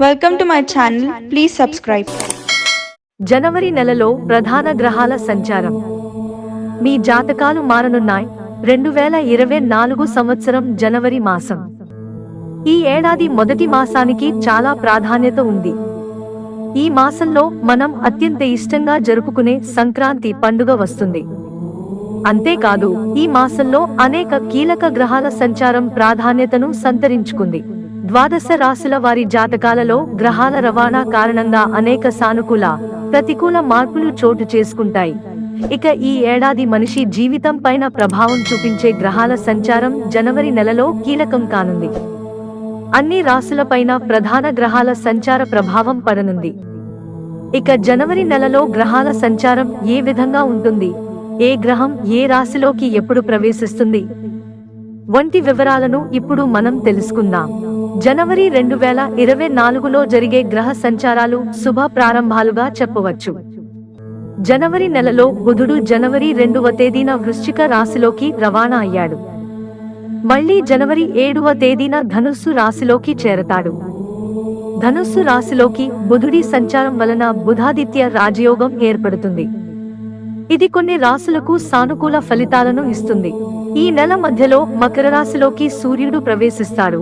Welcome to my channel. Please subscribe. జనవరి నెలలో ప్రధాన గ్రహాల సంచారం. మీ జాతకాలు మారనున్నాయి. 2024 సంవత్సరం జనవరి మాసం. ఈ ఏడాది మొదటి మాసానికి చాలా ప్రాధాన్యత ఉంది. ఈ మాసంలో మనం అత్యంత ఇష్టంగా జరుపుకునే సంక్రాంతి పండుగ వస్తుంది. అంతేకాదు, ఈ మాసంలో అనేక కీలక గ్రహాల సంచారం ప్రాధాన్యతను సంతరించుకుంది. ద్వాదశ రాశుల వారి జాతకాలలో గ్రహాల రవాణా కారణంగా అనేక సానుకూల, ప్రతికూల మార్పులు చోటు చేసుకుంటాయి. ఇక ఈ ఏడాది మనిషి జీవితం పైన ప్రభావం చూపించే గ్రహాల సంచారం జనవరి నెలలో కీలకం కానుంది. అన్ని రాశులపైన ప్రధాన గ్రహాల సంచార ప్రభావం పడనుంది. ఇక జనవరి నెలలో గ్రహాల సంచారం ఏ విధంగా ఉంటుంది, ఏ గ్రహం ఏ రాశిలోకి ఎప్పుడు ప్రవేశిస్తుంది వంటి వివరాలను ఇప్పుడు మనం తెలుసుకుందాం. జనవరి 2024లో జరిగే గ్రహ సంచారాలు శుభ ప్రారంభాలుగా చెప్పవచ్చు. జనవరి నెలలో బుధుడు జనవరి 2వ తేదీన వృశ్చిక రాశిలోకి రవాణా అయ్యాడు. మళ్లీ జనవరి 7వ తేదీన ధనుస్సు రాశిలోకి చేరతాడు. ధనుస్సు రాశిలోకి బుధుడి సంచారం వలన బుధాదిత్య రాజయోగం ఏర్పడుతుంది. ఇది కొన్ని రాశులకు సానుకూల ఫలితాలను ఇస్తుంది. ఈ నెల మధ్యలో మకర రాశిలోకి సూర్యుడు ప్రవేశిస్తాడు.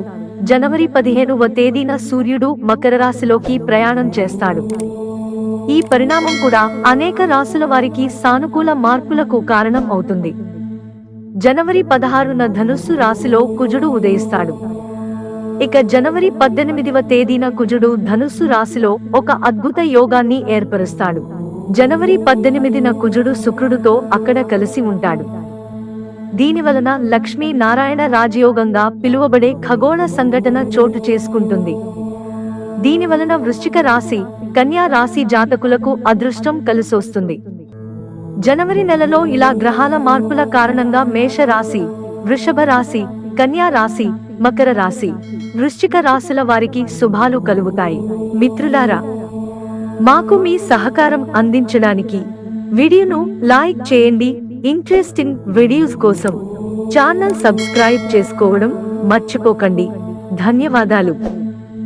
జనవరి 15వ తేదీన సూర్యుడు మకర రాశిలోకి ప్రయాణం చేస్తాడు. ఈ పరిణామం కూడా అనేక రాశుల వారికి సానుకూల మార్పులకు కారణం అవుతుంది. జనవరి 16న ధనుస్సు రాశిలో కుజుడు ఉదయిస్తాడు. ఇక జనవరి 18వ తేదీన కుజుడు ధనుస్సు రాశిలో ఒక అద్భుత యోగాన్ని ఏర్పరుస్తాడు. జనవరి 18న కుజుడు శుక్రుడితో అక్కడ కలిసి ఉంటాడు. దీనివలన లక్ష్మీ నారాయణ రాజయోగంగా పిలువబడే ఖగోళ సంఘటన చోటు చేసుకుంటుంది. దీనివలన వృశ్చిక రాశి, కన్యా రాశి జాతకులకు అదృష్టం కలిసొస్తుంది. జనవరి నెలలో ఇలా గ్రహాల మార్పుల కారణంగా మేష రాశి, వృషభ రాశి, కన్యా రాశి, మకర రాశి, వృశ్చిక రాశుల వారికి శుభాలు కలుగుతాయి. మిత్రులారా, మాకు మీ సహకారం అందించడానికి వీడియోను లైక్ చేయండి. ఇంట్రెస్టింగ్ వీడియోస్ కోసం ఛానల్ సబ్స్క్రైబ్ చేసుకోవడం మర్చిపోకండి. ధన్యవాదాలు.